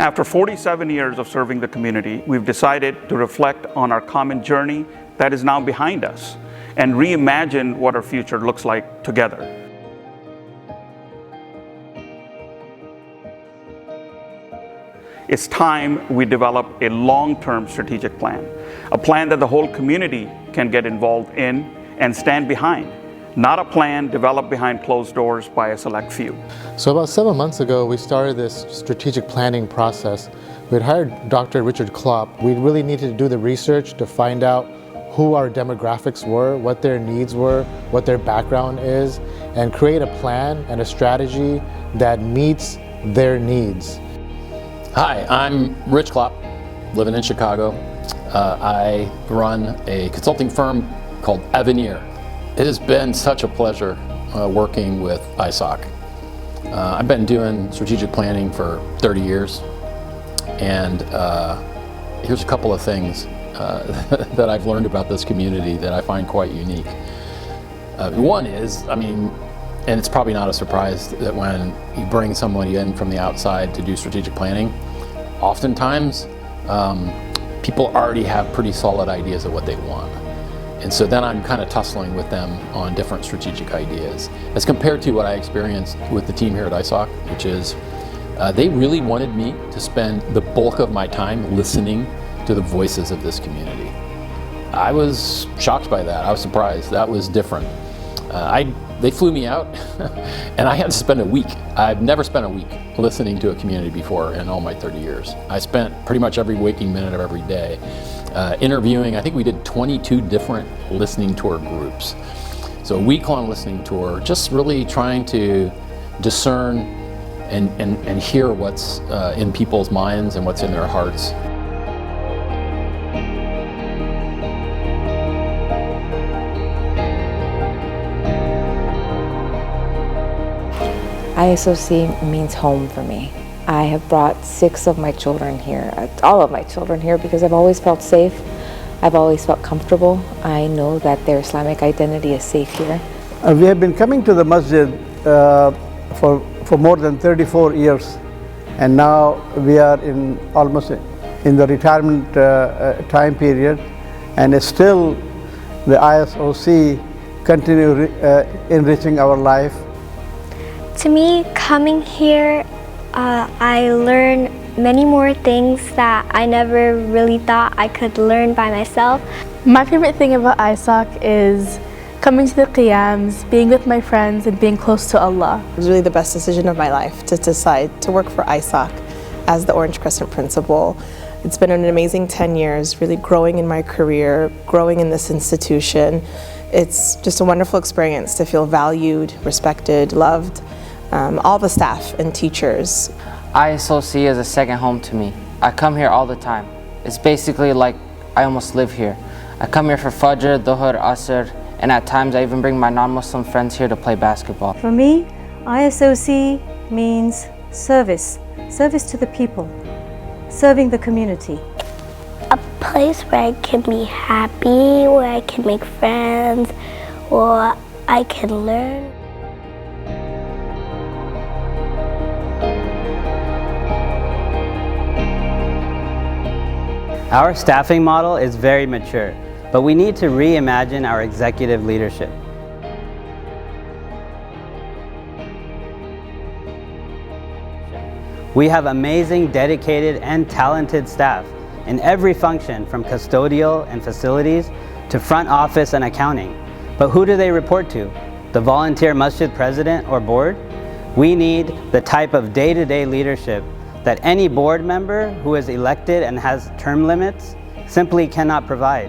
After 47 years of serving the community, we've decided to reflect on our common journey that is now behind us and reimagine what our future looks like together. It's time we develop a long-term strategic plan, a plan that the whole community can get involved in and stand behind, not a plan developed behind closed doors by a select few. So about 7 months ago, we started this strategic planning process. We had hired Dr. Richard Klopp. We really needed to do the research to find out who our demographics were, what their needs were, what their background is, and create a plan and a strategy that meets their needs. Hi, I'm Rich Klopp, living in Chicago. I run a consulting firm called Avenir. It has been such a pleasure working with ISOC. I've been doing strategic planning for 30 years, and here's a couple of things that I've learned about this community that I find quite unique. One is, and it's probably not a surprise that when you bring somebody in from the outside to do strategic planning, oftentimes people already have pretty solid ideas of what they want. And so then I'm kind of tussling with them on different strategic ideas, as compared to what I experienced with the team here at ISOC, which is they really wanted me to spend the bulk of my time listening to the voices of this community. I was shocked by that. I was surprised. That was different. They flew me out and I had to spend a week. I've never spent a week listening to a community before in all my 30 years. I spent pretty much every waking minute of every day interviewing. I think we did 22 different listening tour groups. So a week-long listening tour, just really trying to discern and hear what's in people's minds and what's in their hearts. ISOC means home for me. I have brought 6 of my children here, all of my children here, because I've always felt safe. I've always felt comfortable. I know that their Islamic identity is safe here. We have been coming to the masjid for more than 34 years, and now we are almost in the retirement time period, and it's still the ISOC continue enriching our life. To me, coming here, I learned many more things that I never really thought I could learn by myself. My favorite thing about ISOC is coming to the qiyams, being with my friends, and being close to Allah. It was really the best decision of my life to decide to work for ISOC as the Orange Crescent Principal. It's been an amazing 10 years, really growing in my career, growing in this institution. It's just a wonderful experience to feel valued, respected, loved. All the staff and teachers. ISOC is a second home to me. I come here all the time. It's basically like I almost live here. I come here for Fajr, Dhuhr, Asr, and at times I even bring my non-Muslim friends here to play basketball. For me, ISOC means service. Service to the people, serving the community. A place where I can be happy, where I can make friends, or I can learn. Our staffing model is very mature, but we need to reimagine our executive leadership. We have amazing, dedicated, and talented staff in every function, from custodial and facilities to front office and accounting. But who do they report to? The volunteer masjid president or board? We need the type of day-to-day leadership that any board member who is elected and has term limits simply cannot provide.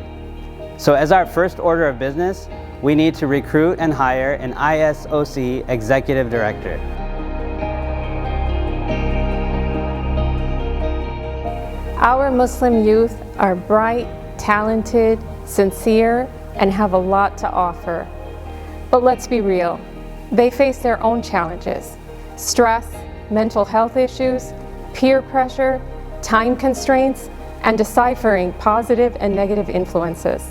So as our first order of business, we need to recruit and hire an ISOC executive director. Our Muslim youth are bright, talented, sincere, and have a lot to offer. But let's be real, they face their own challenges: stress, mental health issues, peer pressure, time constraints, and deciphering positive and negative influences.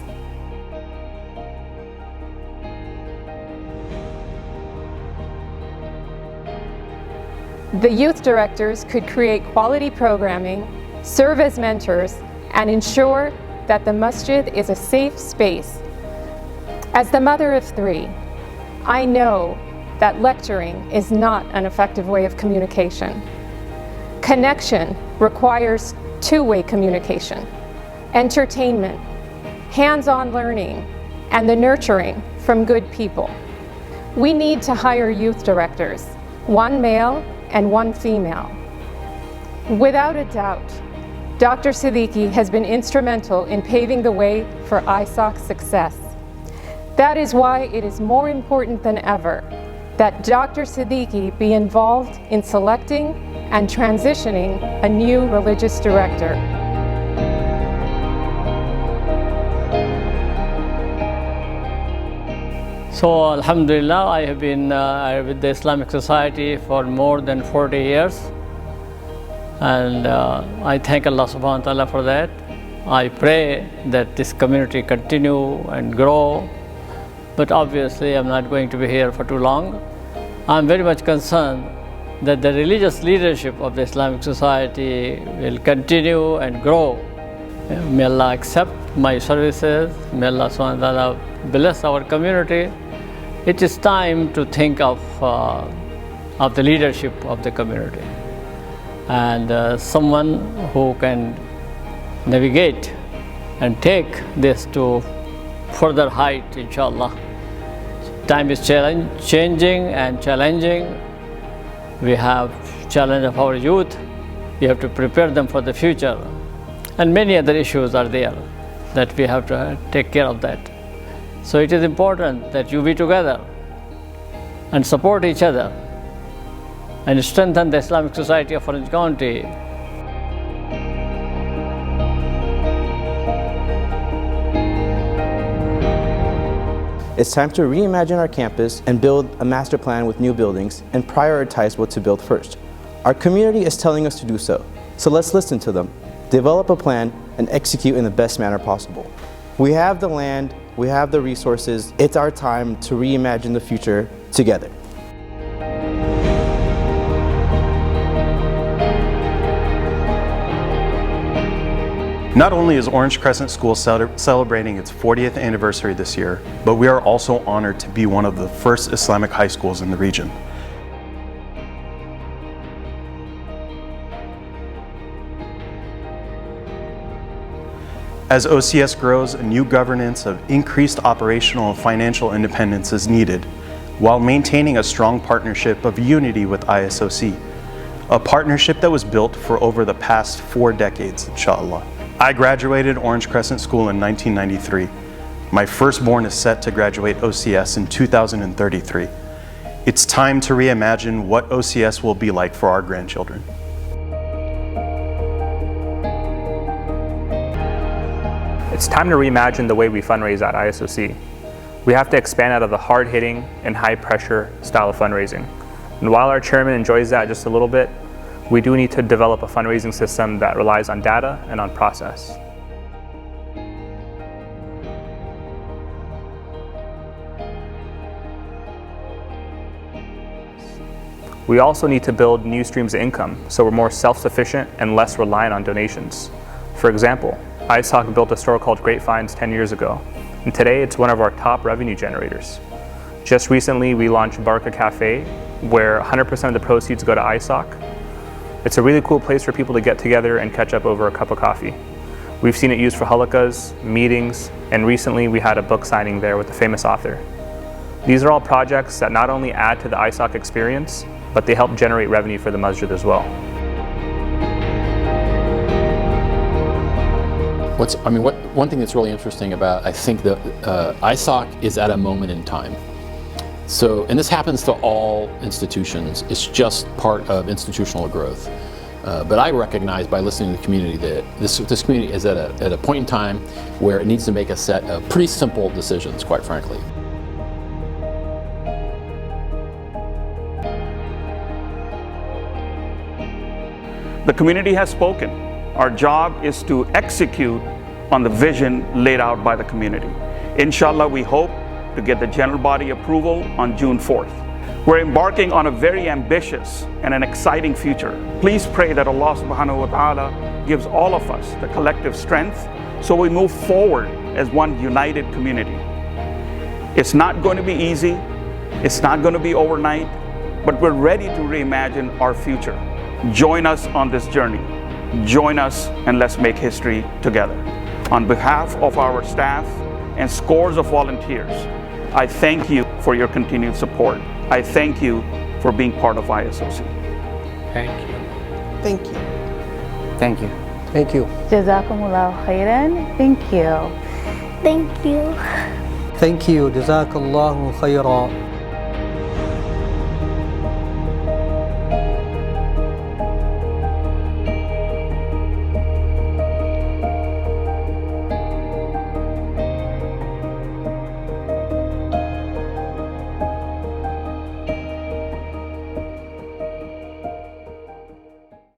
The youth directors could create quality programming, serve as mentors, and ensure that the masjid is a safe space. As the mother of 3, I know that lecturing is not an effective way of communication. Connection requires two-way communication, entertainment, hands-on learning, and the nurturing from good people. We need to hire youth directors, 1 male and 1 female. Without a doubt, Dr. Siddiqui has been instrumental in paving the way for ISOC's success. That is why it is more important than ever that Dr. Siddiqui be involved in selecting and transitioning a new religious director. So Alhamdulillah, I have been with the Islamic Society for more than 40 years. And I thank Allah subhanahu wa ta'ala for that. I pray that this community continue and grow, but obviously I'm not going to be here for too long. I'm very much concerned that the religious leadership of the Islamic Society will continue and grow. May Allah accept my services. May Allah subhanahu wa ta'ala bless our community. It is time to think of the leadership of the community, and someone who can navigate and take this to further height, inshallah. Time is changing and challenging. We have challenge of our youth. We have to prepare them for the future, and many other issues are there that we have to take care of that. So it is important that you be together and support each other and strengthen the Islamic Society of Orange County. It's time to reimagine our campus and build a master plan with new buildings and prioritize what to build first. Our community is telling us to do so, so let's listen to them, develop a plan, and execute in the best manner possible. We have the land, we have the resources. It's our time to reimagine the future together. Not only is Orange Crescent School celebrating its 40th anniversary this year, but we are also honored to be one of the first Islamic high schools in the region. As OCS grows, a new governance of increased operational and financial independence is needed, while maintaining a strong partnership of unity with ISOC, a partnership that was built for over the past 4 decades, inshallah. I graduated Orange Crescent School in 1993. My firstborn is set to graduate OCS in 2033. It's time to reimagine what OCS will be like for our grandchildren. It's time to reimagine the way we fundraise at ISOC. We have to expand out of the hard-hitting and high-pressure style of fundraising. And while our chairman enjoys that just a little bit, we do need to develop a fundraising system that relies on data and on process. We also need to build new streams of income so we're more self-sufficient and less reliant on donations. For example, ISOC built a store called Great Finds 10 years ago, and today it's one of our top revenue generators. Just recently we launched Barca Cafe, where 100% of the proceeds go to ISOC. It's a really cool place for people to get together and catch up over a cup of coffee. We've seen it used for halakas, meetings, and recently we had a book signing there with a famous author. These are all projects that not only add to the ISOC experience, but they help generate revenue for the masjid as well. One thing that's really interesting about, I think, the ISOC is at a moment in time. So, and this happens to all institutions. It's just part of institutional growth. But I recognize by listening to the community that this community is at a point in time where it needs to make a set of pretty simple decisions, quite frankly. The community has spoken. Our job is to execute on the vision laid out by the community. Inshallah, we hope to get the general body approval on June 4th. We're embarking on a very ambitious and an exciting future. Please pray that Allah subhanahu wa ta'ala gives all of us the collective strength so we move forward as one united community. It's not going to be easy, it's not going to be overnight, but we're ready to reimagine our future. Join us on this journey. Join us and let's make history together. On behalf of our staff and scores of volunteers, I thank you for your continued support. I thank you for being part of ISOC. Thank you. Thank you. Thank you. Thank you. Jazakumullahu khairan. Thank you. Thank you. Thank you. Jazakallahu khairan.